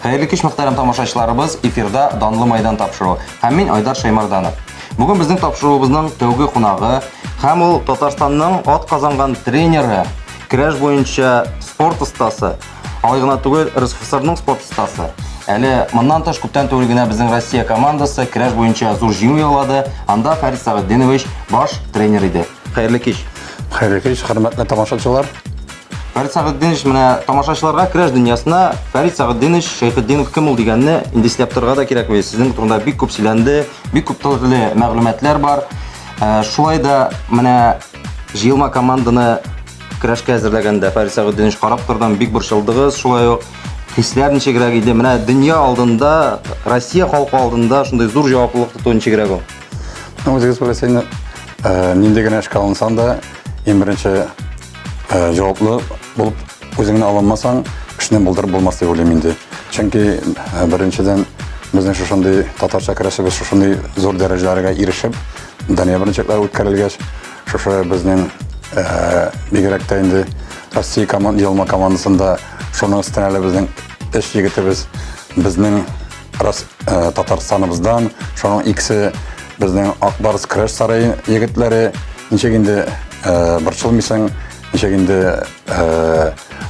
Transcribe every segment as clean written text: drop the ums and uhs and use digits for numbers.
Хәерле кич мөхтәрәм тамашачыларыбыз, эфирда данлы майдан тапшыру. Һәм мин Айдар Шаймарданов. Бүген безнең тапшыруыбызның тәүге кунагы һәм ул Татарстанның атказанган тренеры, көрәш буенча спорт остасы, алай гына түгел, РСФСРның спорт остасы. Әле моннан тыш күптән түгел генә безнең Россия командасы көрәш буенча зур җиңү яулады. Анда Фәрит Сәгыйтдинович баш тренер иде. Хәерле кич. Хәерле кич, хөрмәтле тамашачылар. Фәрит Сәгыйтдинович менә тамашачыларга көрәш дөньясына Фәрит Сәгыйтдинович Шәйхетдинов кем ул дигәнне инде сөйләп торырга да кирәк бит. Сезнең турында бик күп сөйләнде, бик күп төрле мәгълүматлар бар. Шулай да менә җыелма команданы көрәшкә әзерләгәндә Фәрит Сәгыйтдинович карап торган бик борчылдыгыз, шулай ук хисләр ничегрәк иде. Менә дөнья алдында, Россия халкы алдында шундый зур җаваплылык тоту ничегрәк ул? Үзегез беләсез, нинди генә эшкә алынсаң да, иң беренче җаваплы булып үзеңне алынмасаң, эшне булдырып булмас дип уйлыйм инде. Чөнки беренчедән безнең шушындый татарча көрәшебез шушындый зур дәрәҗәләргә ирешеп, дөнья беренчекләре үткәрелгәч, шушы безнең бигрәк тә инде Россия җыелма командасында шуның өстенә безнең эш егетебез безнең Татарстаныбыздан, шуның икесе безнең Акбарс көрәш сарае егетләре, ничек инде борчылмыйсың, ничек инде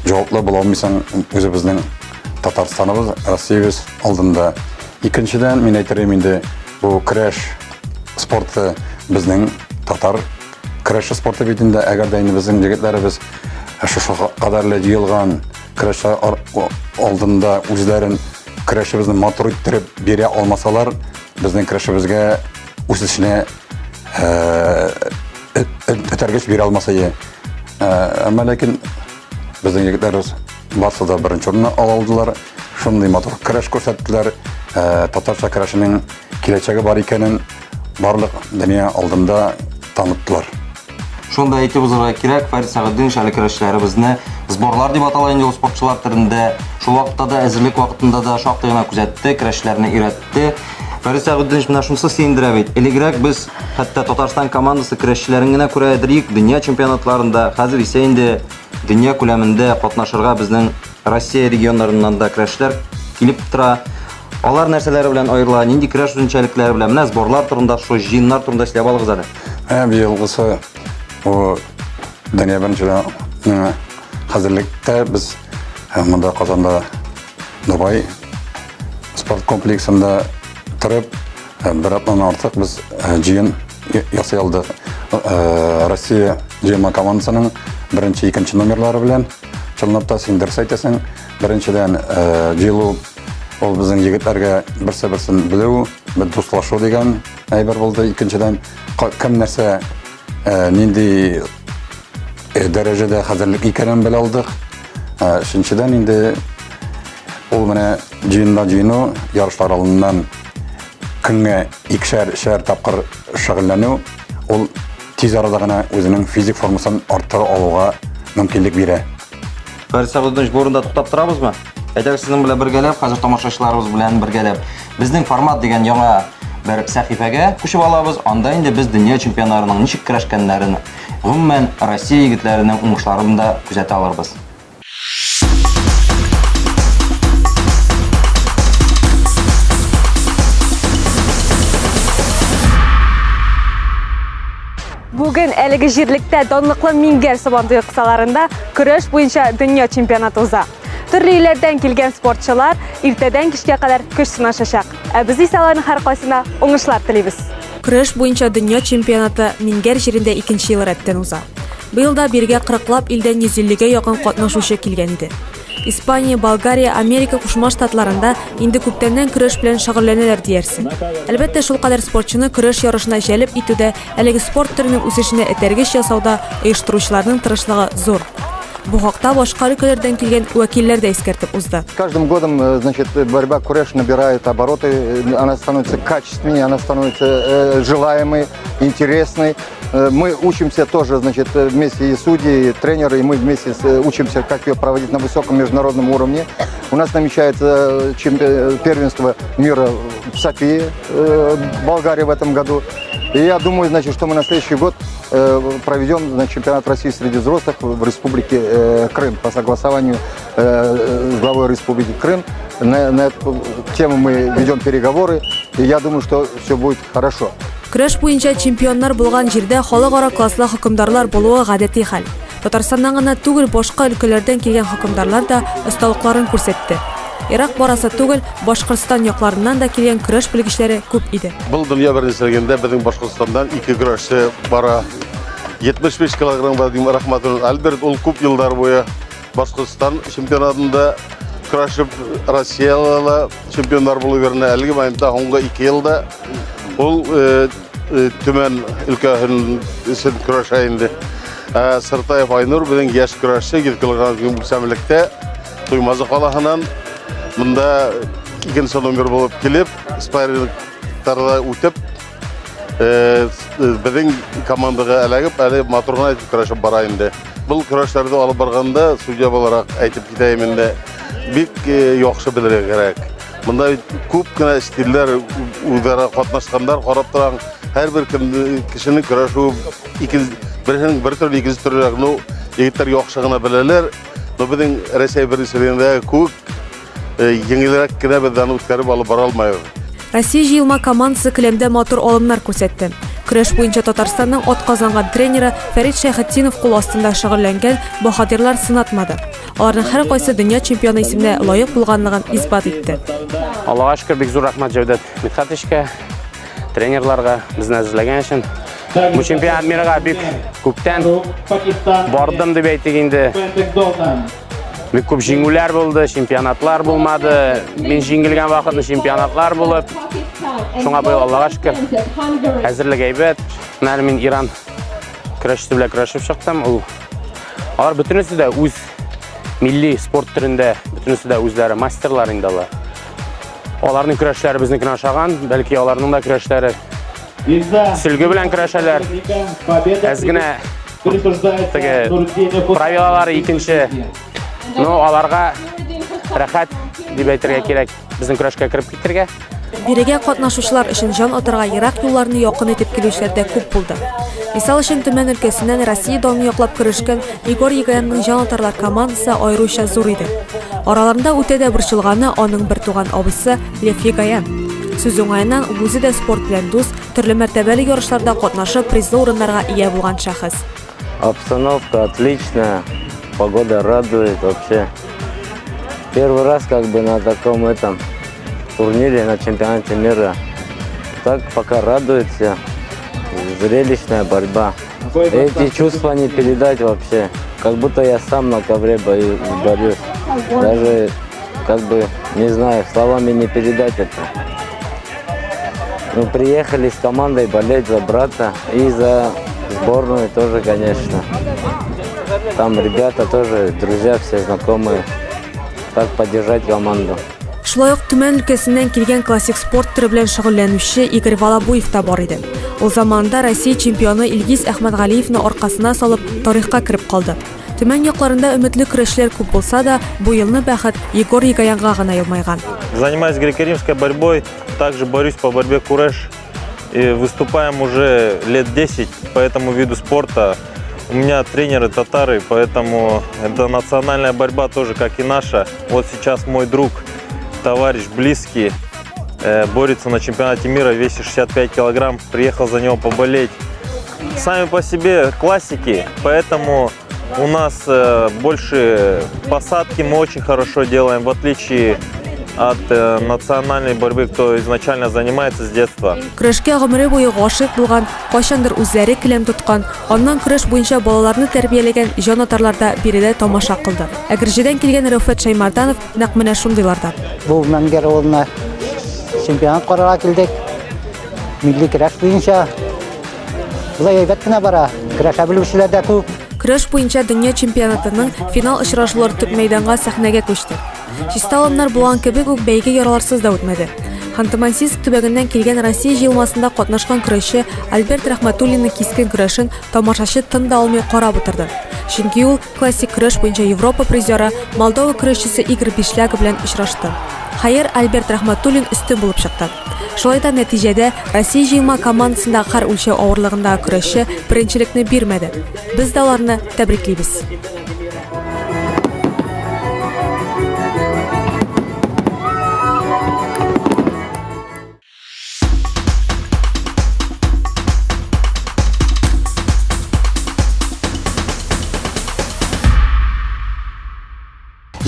җаваплы була алмыйсың үзебезнең Татарстаныбыз, Россиябыз алдында. Икенчедән мин әйтергә инде бу көрәш спорты безнең татар көрәш спорты бит инде, әгәр дә инде безнең егетләребез шушы кадәрле җыелган көрәш алдында үзләрен көрәшебезне матур иттереп бирә алмасалар, безнең көрәшебезгә үсешенә этәргеч бирә алмаса ие. Әмма ләкин безнең егетләребез барсы да беренче урынны ала алдылар. Шундый матур көрәш күрсәттеләр. Татарча көрәшенең киләчәге бар икәнен барлык дөнья алдында таныттылар. Шунда әйтеп узарга кирәк, Фәрит Сәгыйтдинович әле көрәшчеләребезне сборлар дип атала инде ул спортчылар төрендә. Шул вакытта да әзерлек вакытында да шактый гына күзәтте, көрәшчеләрне өйрәтте. Фәрит Сәгыйтдинович менә шунысы сөендерә бит. Элегрәк без хәтта Татарстан командасы көрәшчеләрен генә күрәдерик дөнья чемпионатларында, хәзер исә инде дөнья күләмендә катнашырга безнең Россия регионнарыннан да көрәшчеләр килеп тора. Алар нәрсәләре белән аерыла, нинди көрәш үзенчәлекләре белән, менә сборлар турында, шу җыеннар турында сөйләп алыгыз әле. Быелгысы дөнья беренчелегенә хәзерлектә без монда Казанда Дубай спорт комплексында торып, бер атнан артык без җыен ясый алдык. Россия җыелма командасының беренче, икенче номерлары белән чынлап та син дөрес әйтәсең. Беренчедән җыелу ул безнең егетләргә берсе-берсен белү, бер дуслашу дигән әйбер булды. Икенчедән кем нәрсә нинди дәрәҗәдә хәзерлек икәнен белә алдык. Өченчедән инде ул менә җыену ярышлар алыннан көнгә икешәр тапкыр шөгыльләнү, ул тиз арада гына үзенең физик формасын арттырып алуга мөмкинлек бирә. Фәрит Сәгыйтдинович, бу урында туктап торабызмы? Әйтәгез, сезнең белән бергәләп, хәзер тамашачыларыбыз белән бергәләп безнең формат дигән яңа бер сәхифәгә күчеп алабыз. Анда инде без дөнья чемпионнарының ничек көрәшкәннәрен, гомумән Россия егетләренең уңышларын да күзәтә алырбыз. Бүген әлеге җирлектә данлыклы Мингәр сабантуй кысаларында көрәш буенча дөнья чемпионаты уза. Төрле илләрдән килгән спортчылар иртәдән кичкә кадәр көч сынашачак. Без исә аларның һәркайсына уңышлар телибез. Көрәш буенча дөнья чемпионаты Мингәр җирендә 2нче ел рәттән уза. Быел да биргә 40лап илдән 150гә якын катнашучы килгән иде. Испания, Болгария, Америка Кушма Штатларында инде күптәннән көрәш белән шөгыльләнәләр диярсең. Әлбәттә, шул кадәр спортчыны көрәш ярышына җәлеп итүдә, әлеге спорт төренең үсешенә этәргеч ясауда оештыручыларның тырышлыгы зур. Бу хакта башка өлкәләрдән килгән вәкилләр дә искәртеп узды. Каждым годом, значит, борьба куреш набирает обороты, она становится качественнее, она становится желаемой, интересной. Мы учимся тоже, значит, вместе и судьи, и тренеры, и мы вместе учимся, как ее проводить на высоком международном уровне. У нас намечается первенство мира в Софии, Болгарии в этом году. И я думаю, значит, что мы на следующий год проведем чемпионат России среди взрослых в Республике Крым по согласованию с главой Республики Крым. на эту тему мы ведем переговоры, и я думаю, что все будет хорошо. Көрәш буенча чемпионнар булган җирдә халыкара класслы хөкемдарлар булуы гадәти хәл. Татарстаннан гына түгел, башка өлкәләрдән килгән хөкемдарлар да осталыкларын күрсәтте. Ирак барасы түгел, Башкортстан якларыннан да килгән көрәш белгечләре күп иде. Бұл дөнья беренчелегендә безнең Башкортстандан 2 көрәшче бара. 75 килограмм Вадим Рахматуллин Альберт, ул күп еллар буе Башкортстан чемпионатында көрәшеп Россиялы чемпионнар булып йөргән. Әлеге моментта соңгы 2 елда ул төмән өлкәһен өчен көрәшә инде. Сыртаев Айнур безнең яшь көрәшче 2 килограмм сәмлектә Туймазы калаһынан монда 2 номер булып килеп, спаррингтарда үтеп, безнең командага эләгеп, әле моторына көрәшеп бара инде. Бұл көрәшләрдә алып барганда судья буларак әйтеп китәем инде, бик яхшы белергә кирәк. Монда күп кенә стильләр үзара катнашкандар, карап торган һәрбер кешенең көрәшү бер төрле икенче төрле, егетләр яхшы гына беләләр. Безнең Россия беренчелегендә күп еңелрәк кенә бездән үткәреп алып бара алмыйбыз. Россия җыелма командасы келәмдә матур алымнар күрсәтте. Көрәш буенча Татарстанның атказанган тренеры Фәрит Шәйхетдинов кул астында шөгыльләнгән баһадирлар сынатмады. Аларның һәр кайсы дөнья чемпионы исеменә лаек булганлыгын исбат итте. Аллаһка шөкер, бик зур рәхмәт Җәүдәт Мидхәтовичкә, тренерларга безне әзерләгән өчен. Бу чемпионат мирга бик күптән бардым дип әйтик инде. Бик күп җиңүләр булды, чемпионатлар булмады. Мин җиңелгән вакытны чемпионатлар булып, шуңа быел Аллаһка шөкер әзерлек әйбәт. Менә мин Иран көрәшчесе белән көрәшеп чыктым. Алар бөтенесе дә үз милли спорт төрендә, бөтенесе дә үзләре мастерлар инде алар. Аларның көрәшләре безнекенә ошаган, бәлки аларның да көрәшләре сөлге белән көрәшәләр. Әз генә правилалары икенче. Аларга рәхәт дип әйтергә кирәк, безнең көрәшкә кирип китәргә. Бирегә катнашучылар өчен җан атырга ерак юлларны якын итеп килүчеләр дә күп булды. Мисал өчен Төмән өлкәсеннән Россия данын яклап көрәшкән Игорь Егоянның җан атарлар командасы аеруча зур иде. Араларында үтә дә борчылганы аның бер туган абыйсы Лев Егоян. Сүз уңаеннан үзе дә спорт белән дус, төрле мәртәбәле ярышларда катнашып, призлы урыннарга ия булган шәхес. Обстановка отличная, погода радует вообще. Первый раз на таком турнире на чемпионате мира. Так пока радуется, зрелищная борьба. Эти чувства не передать вообще. Как будто я сам на ковре борюсь. Даже не знаю, словами не передать это. Мы приехали с командой болеть за брата и за сборную тоже, конечно. Там ребята тоже, друзья, все знакомые. Так поддержать команду. Шулай ук Төмән өлкәсеннән килгән классик спорт түрі белән шөгыльләнүче Игорь Волобуев та бар иде. Ул заманда Россия чемпионы Илгиз Әхмәтгалиевны аркасына салып тарихка кирип калды. Төмән якларында өметле көрәшләр күп булса да, бу елны бәхет Егор Егоянга гына елмайган. Занимаюсь греко-римской борьбой, также борюсь по борьбе куреш. И выступаем уже лет 10 по этому виду спорта. У меня тренеры татары, поэтому это национальная борьба тоже, как и наша. Вот сейчас мой друг, товарищ, близкий, борется на чемпионате мира, весит 65 килограмм, приехал за него поболеть. Сами по себе классики, поэтому у нас больше посадки мы очень хорошо делаем, в отличие от национальной борьбы, кто изначально занимается с детства. Көрәшкә гомере буе гашыйк булган, кайчандыр үзләре келәм тоткан, аннан көрәш буенча балаларны тәрбияләгән җан атарларда биредә тамаша кылды. Әгерҗедән килгән Рәфәт Шаймарданов нәкъ менә шундыйлардан. Бу Мәңгәр авылына чемпионат карарга килдек. Милли көрәш буенча булай әйбәт кенә бара. Көрәшә белүчеләр дә күп. Көрәш буенча дөнья чемпионатының финал очрашулары төп мәйданга сәхнәгә күчте. Чисталымнар булган кебек үк бәйге яраларсыз да үтмәде. Ханты-Мансийск төбәгеннән килгән Россия җыелмасында катнашкан көрәшче Альберт Рахматуллинның кискен көрәшен тамашачы тын да алмый карап утырды. Чөнки ул классик көрәш буенча Европа призеры Молдова көрәшчесе Игорь Бишляк белән очрашты. Хәер, Альберт Рахматуллин өстен булып чыкты. Шулай да нәтиҗәдә Россия җыелма командасында һәр үлчәү авырлыгындагы көрәшче беренчелекне бирмәде. Без дә аларны тәбриклибез.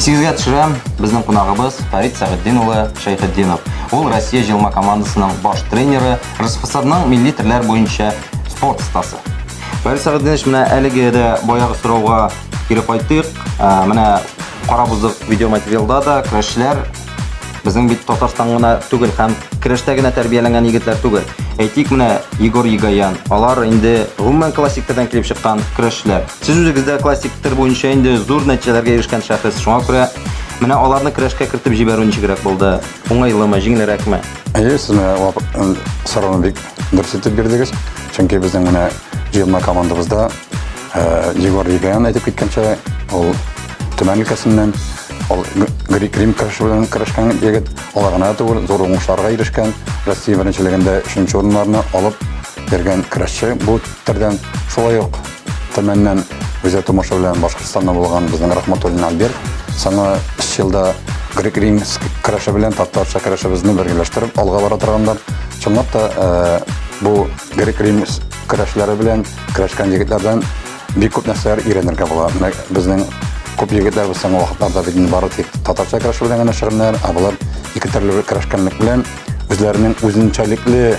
Исегезгә төшерәм, безнең кунагыбыз Фарид Сәгыддин улы Шәйхетдинов. Ул Россия җыелма командасының баш тренеры, РСФСРның милли төрләр буенча спорт остасы. Фарид Сәгыддинович, менә әлеге дә баягы сорауга кире кайтыйк. Менә карабызык видеоматериалда да көрәшчеләр безнең бит Татарстан гына түгел һәм көрәштә генә тәрбияләнгән егетләр түгел. Әйтик, менә Егор Егаян, алар инде гомумән классиктердан килеп чыккан көрәшчеләр. Сез үзегездә классиктер буенча инде зур нәтиҗәләргә ирешкән шәхес. Шуңа күрә менә аларны көрәшкә кертеп җибәрү ничегрәк булды? Уңайлымы, җиңелрәкме? Сез менә сорауны бик дөрес итеп бирдегез. Чөнки безнең менә җыелма командабызда Егор Егаян әйтеп киткәнчә, ул Төмән өлкәсеннән, ул грек-рим көрәше белән көрәшкән егет, алар гына түгел, зур уңышларга ирешкән, Россия беренчелегендә 3нче урыннарны алып бергән көрәшче. Бу төрдән шулай ук Төмәннән үзе тумышы белән Башкортстанда булган безнең Рахматуллин Альберт соңгы 3 елда грек-рим көрәше белән татарча көрәшебезне бергәләштереп алга бара торгандар. Чынлап та бу грек-рим көрәшләре белән көрәшкән егетләрдән бик күп нәрсәләр өйрәнергә була. Безнең күп егетләр без соңгы вакытларда бит бары тик татарча көрәше белән генә шөгыльләнәләр, булар ике төрле көрәшкәнлек белән үзләренең үзенчәлекле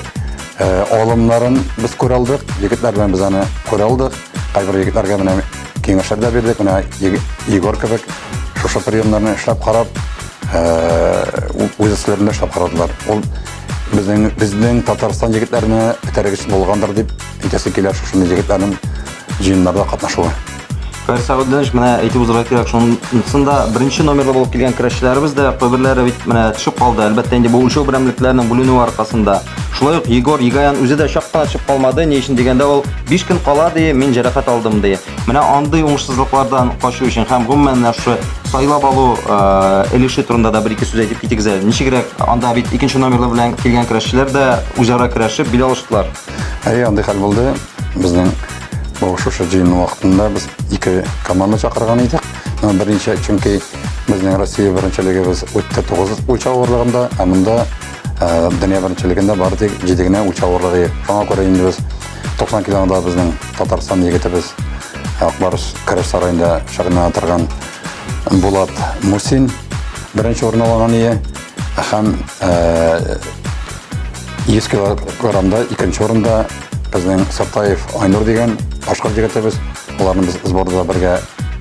алымнарын без күрә алдык. Егетләр белән без аны күрә алдык. Кайбер егетләргә менә киңәшләр дә бирдек. Менә Егор кебек шушы приемнарны эшләп карап, үз эшләрендә эшләп карадылар. Ул безнең Татарстан егетләренә күтәргеч булгандыр дип әйтәсе килә шушы егетләрнең җыеннарда катнашуы. Фарид Сәгыддинович, менә әйтеп узарга кирәк, шунысында беренче номерлы булып килгән көрәшчеләребез дә кайберләре бит менә төшеп калды. Әлбәттә инде бу үлчәү берәмлекләрнең бүленүе аркасында. Шулай ук Егор Егаян үзе дә чак кына төшеп калмады. Ни өчен дигәндә, ул 5 көн кала ди, мин җәрәхәт алдым ди. Менә андый уңышсызлыклардан качу өчен һәм гомумән шушы сайлап алу элеше турында да бер-ике сүз әйтеп китегез әле. Ничегрәк анда бит 2нче номерлы белән килгән көрәшчеләр дә үзара көрәшеп бил алыштылар. Андый хәл булды. Безнең шушы җыен вакытында без ике команда чакырган идек. Беренче, чөнки безнең Россия беренчелегебез үтте 9 үлчәү авырлыгында, ә монда дөнья беренчелегендә бары тик 7 генә үлчәү авырлыгы. Шуңа күрә инде без 90 килограммда безнең Татарстан егетебез Акбарс көрәш сараенда шөгыльләнә торган Булат Мусин беренче урын алган иде. Һәм 100 килограммда икенче урында безнең Сартаев Айнур дигән башка егетебез, аларны без сборда бергә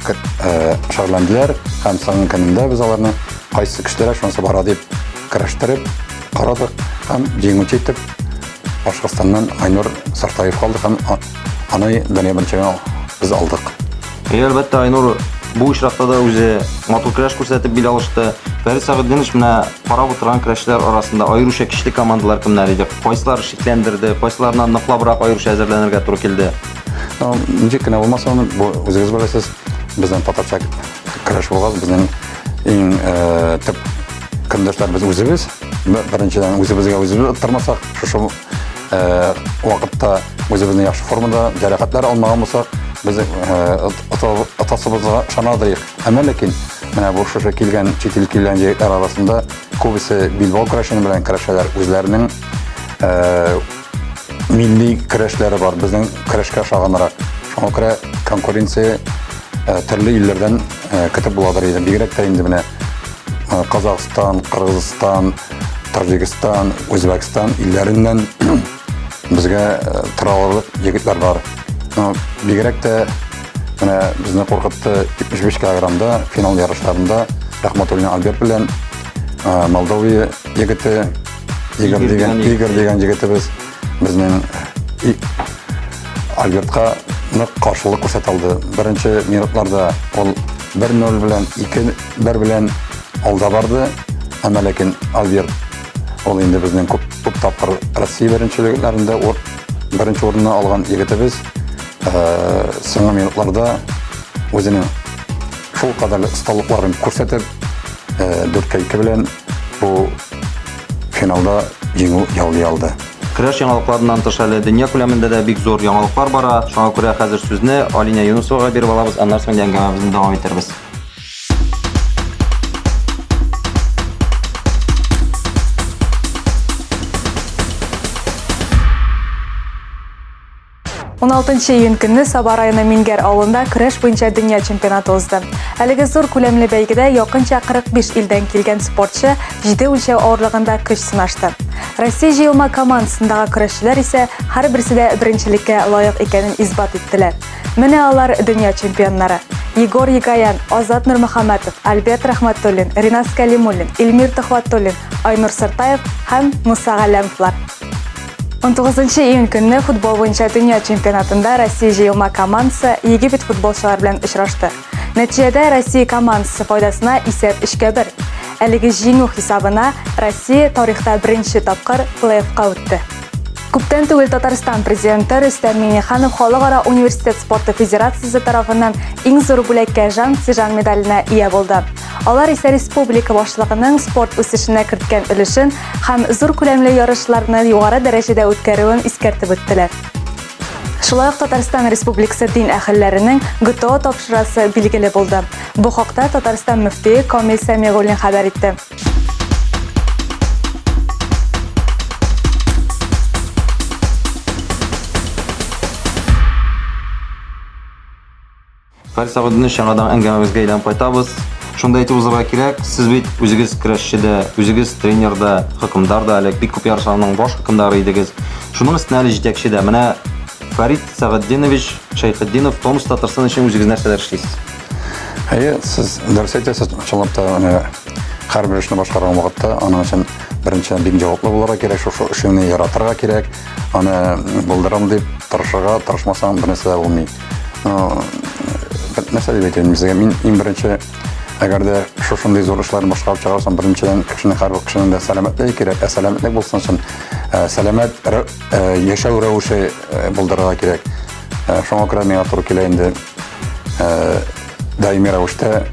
шөгыльләнделәр. Һәм соңгы көнендә без аларны кайсы көчләр шунысы бара дип көрәштереп карадык. Һәм җиңүче итеп Башкортстаннан Айнур Сартаев калды һәм аны дөнья беренчелегенә без алдык. Әлбәттә, Айнур бу очракта да үзе матур көрәш күрсәтеп бил алышты. Фарид Сәгыддинович, менә карап утырган көрәшчеләр арасында аеруча көчле командалар кемнәр иде? Кайсылар шикләндерде? Кайсыларыннан ныклабрак аеруча әзерләнергә туры килде? Ничек кенә булмаса, бу үзегез беләсез, безнең татарча көрәш булган, безнең иң төп көндәшләр без үзебез. Беренчедән үзебезгә үзебез тормасак, шушы вакытта үзебезне яхшы формада җәрәхәтләр алмаган булсак, без атасыбызга ышанадык. Әмма ләкин менә бу шушы килгән чит ил килгән җегетләр арасында күбесе билбау көрәшен белән көрәшәләр. Үзләренең милли көрәшләре бар, безнең көрәшкә ошаганрак. Шуңа күрә конкуренция төрле илләрдән көтеп буладыр иде. Бигрәк тә инде менә Казакстан, Кыргызстан, Таҗикстан, Үзбәкстан илләреннән безгә торалык егетләр бар. Бигрәк тә менә безне куркытты 75 килограммда финал ярышларында Рахматуллин Альберт белән Молдова егете Игорь дигән егетебез безнең Альбертка нык каршылык күрсәтә алды. Беренче минутларда ул 1-0 белән 2-1 белән алда барды. Әмма ләкин Альберт ул инде безнең күп тапкыр Россия беренчелегендә беренче урынны алган егетебез. Соңгы минутларда үзенең шул кадәр осталыкларын күрсәтеп 4-2 белән бу финалда җиңү яулый алды. Көрәш яңалыкларыннан тыш әле дөнья күләмендә дә бик зур яңалыклар бара. Шуңа күрә хәзер сүзне Алина Юнусовага биреп алабыз, аннан соң әңгәмәбезне дәвам итәрбез. 16 июнь көнне Саба районы Мингәр авылында көрәш буенча дөнья чемпионаты узды. Әлеге зур күләмле бәйгедә якынча 45 илдән килгән спортчы 7 үлчәү авырлыгында көч сынашты. Россия җыелма командасындагы көрәшчеләр исә һәрберсе дә беренчелеккә лаек икәнен исбат иттеләр. Менә алар дөнья чемпионнары. Егор Егаян, Азат Нурмөхәмәтов, Альберт Рахматуллин, Ринас Калимуллин, Илмир Төхвәтуллин, Айнур Сартаев һәм Муса Галәмовлар. 19 июнь көнне футбол буенча дөнья чемпионатында Россия җыелма командасы Египет футболчылары белән очрашты. Нәтиҗәдә Россия командасы файдасына исәп 3-1. Әлеге җиңү хисабына Россия тарихта беренче тапкыр плей-оффка үтте. Күптән түгел Татарстан президенты Рөстәм Миңнеханов Халыкара университет спорты федерациясе тарафыннан иң зур бүләккә Жан медаленә ия булды. Алар исә республика башлыгының спорт үсешенә керткән өлешен һәм зур күләмле ярышларны югары дәрәҗәдә үткәрүен искәртеп үттеләр. Шулай ук Татарстан Республикасы дин әһелләренең ГТО тапшырасы билгеле булды. Бу хакта Татарстан мөфтие Камил Сәмигуллин хәбәр итте. Фарис Агудны шаңадан әңгәмәбезгә әйләнеп кайтабыз. Шунда әйтеп узарга кирәк, сез бит үзегез көрәшчедә, үзегез тренерда, хокымдарда, әле бик күп ярышларның баш хокымдары идегез. Шуның өстенә әле җитәкчедә. Менә Фарид Сәгъдинович Шәйхетдинов Томс Татарстан өчен үзегез нәрсәләр эшлисез? Сез дөрес әйтәсез, чынлап та һәрбер эшне башкарган вакытта аның өчен беренче бик җаваплы булырга кирәк, шушы эшне яратырга кирәк. Аны булдырам дип тырышырга, тырышмасаң бернәрсә дә булмый. Нәрсә дип әйтәм сезгә, мин иң беренче әгәр дә шушындый зур эшләрне башкарып чыгарсам, беренчедән кешенең һәрбер кешенең дә сәламәтлеге кирәк. Сәламәтлек булсын өчен сәламәт яшәү рәвеше булдырырга кирәк. Шуңа күрә миңа туры килә инде даими рәвештә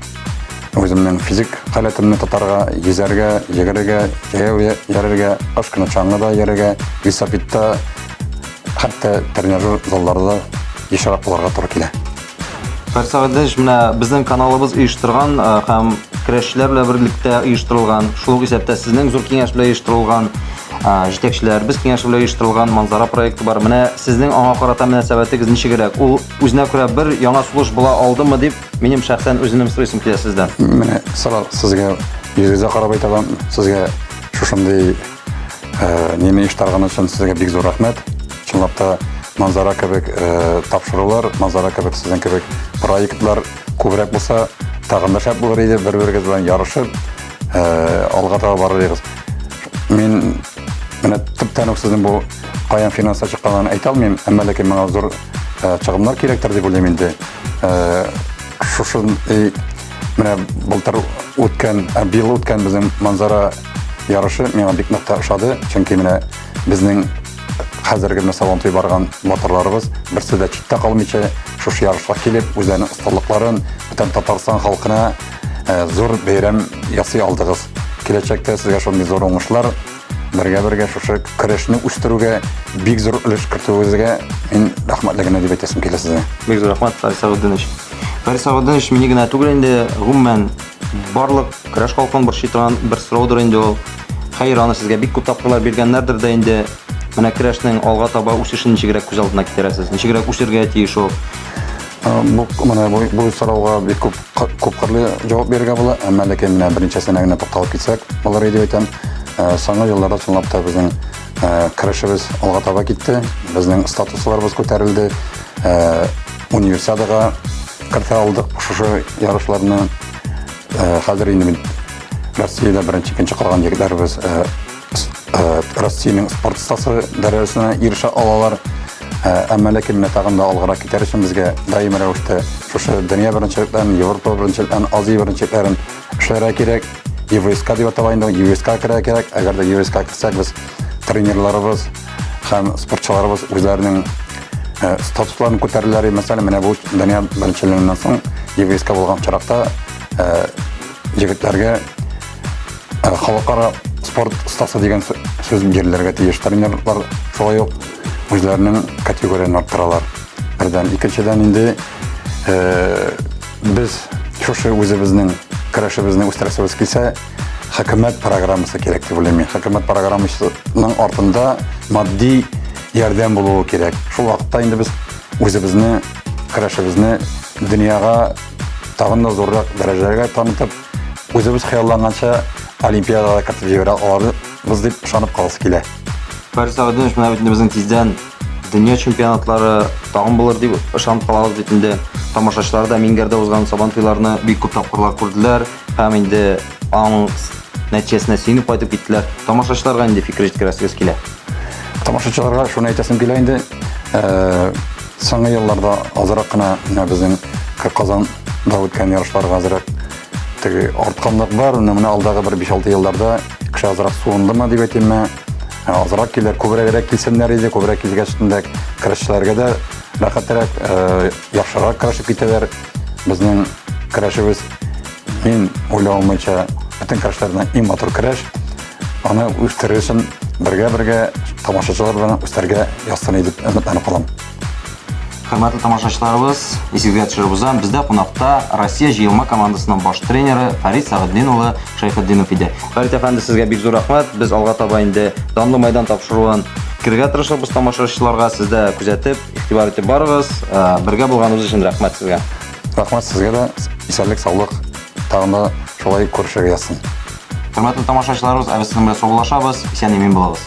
үземнең физик халәтемне тотарга, йөзәргә, йөгерергә, ярырга, ашкына чаңгыда ярырга, велосипедта, хәтта тренажер залларында ешрак булырга туры килә. Фарис Агудныч, менә безнең каналыбыз оештырган һәм көрәшчеләр белән берлектә оештырылган, шул исәптә сезнең зур киңәш белән оештырылган җитәкчеләр, без киңәш белән оештырылган Манзара проекты бар. Менә сезнең аңа карата мөнәсәбәтегез ничегрәк? Ул үзенә күрә бер яңа сулыш була алдымы дип минем шәхсән үземнең сорыйсым килә сездән. Менә сезгә йөзегезгә карап әйтәм, сезгә шушындый нене оештырган өчен сезгә бик зур рәхмәт. Чынлап та Манзара кебек тапшырулар, Манзара кебек сезнең кебек проектлар күбрәк булса, тагын да шәп булыр иде, бер-берегез белән ярышып, алга таба барырбыз. Мин менә төптән үк сезнең бу каян финанска чыкканын әйтә алмыйм, әмма ләкин моңа зур чыгымнар кирәктер дип уйлыйм инде. Шушы менә былтыр үткән, бил үткән безнең Манзара ярышы миңа бик нык ошады, чөнки менә безнең хәзерге сабантуй барган моторларыбыз берсе дә читтә калмыйча шушы ярышка килеп, үзләренең осталыкларын бүтән Татарстан халкына зур бәйрәм ясый алдыгыз. Киләчәктә сезгә шундый зур уңышлар, бергә шушы көрәшне үстерүгә бик зур өлеш кертүегезгә мин рәхмәтлегенә дип әйтәсем килә сезгә. Бик зур рәхмәт, Фарис Агудныч. Фарис Агудныч, мине генә түгел инде, гомумән барлык көрәш халкын борчый торган бер сораудыр инде ул. Хәер, аны сезгә бик күп тапкырлар биргәннәрдер дә инде. Менә көрәшнең алга таба үсешен ничегрәк күз алдына китерәсез? Ничегрәк үсергә тиеш ул? Бу сорауга бик күп кырлы җавап бирергә була, әмма ләкин менә беренчесенә генә тукталып китсәк, булыр дип әйтәм. Соңгы елларда чынлап та безнең көрәшебез алга таба китте, безнең статусларыбыз күтәрелде, универсиадага кертә алдык шушы ярышларны. Хәзер инде Россиядә беренче икенче калган егетләребез Россиянең спорт стасы дәрәҗәсенә ирешә алалар. Әмма ләкин менә тагын да алгарак китәр өчен безгә даими рәвештә шушы дөнья беренчелекләрен, Европа беренчелекләрен, Азия беренчелекләрен эшләргә кирәк. ЕВСК дип аталганда ЕВСК кирәк. Әгәр дә ЕВСК кирсәк, без тренерларыбыз һәм спортчыларыбыз үзләренең статусларын күтәрәләр. Мәсәлән, менә бу дөнья беренчелегеннән соң ЕВСК булган чиракта егетләргә халыкара спорт стасы дигән сүз бирелергә тиеш. Тренерлар шулай ук үзләренең категориясын арттыралар. Бердән, икенчедән инде без шушы үзебезнең көрәшебезне үстерәсебез килсә, хөкүмәт программасы кирәк дип уйлыйм. Хөкүмәт программасының артында матди ярдәм булуы кирәк. Шул вакытта инде без үзебезне, көрәшебезне дөньяга тагын да зуррак дәрәҗәгә танытып, үзебез хыялланганча Олимпиадага катып җибәрә алырбыз дип ышанып каласы килә. Фарис Сәгъдинович, менә бит безнең тиздән дөнья чемпионатлары тагын булыр дип ышанып калабыз бит инде. Тамашачылар да Мингәрдә узган Сабантуйларны бик күп тапкырлар күрделәр һәм инде аның нәтиҗәсенә сөенеп кайтып киттеләр. Тамашачыларга инде фикер җиткерәсегез килә. Тамашачыларга шуны әйтәсем килә инде. Соңгы елларда азрак кына безнең Казанда үткән ярышларга азрак теге артканлык бар. Менә алдагы бер 5-6 елларда кеше азрак суындымы дип әйтәмме? Азрак килер, күбрәк килсеннәр иде, күбрәк килгәчтендә көрәшчеләргә дә рәхәтрәк, яхшырак көрәшеп китәләр. Безнең көрәшебез, мин уйлавымча, бөтен көрәшләрдән иң матур көрәш. Аны үстерү өчен бергә тамашачылар белән үстәргә ясыны дип өметләнеп калам. Хөрмәтле тамашачыларыбыз, исегезгә төшереп бездә кунакта Россия җыелма командасының баш тренеры Фарит Сәгъдин улы Шәйхетдинов иде. Фарит әфәнде, сезгә бик зур рәхмәт. Без алга таба инде данлы майдан тапшыруын киргә тырышабыз тамашачыларга. Сез дә күзәтеп, игътибар итеп барыгыз. Бергә булганыбыз өчен рәхмәт сезгә. Рәхмәт сезгә дә. Исәнлек, саулык. Тагын да шулай күрешергә язсын. Хөрмәтле тамашачыларыбыз, без сезнең белән саулашабыз. Исән-имин булабыз.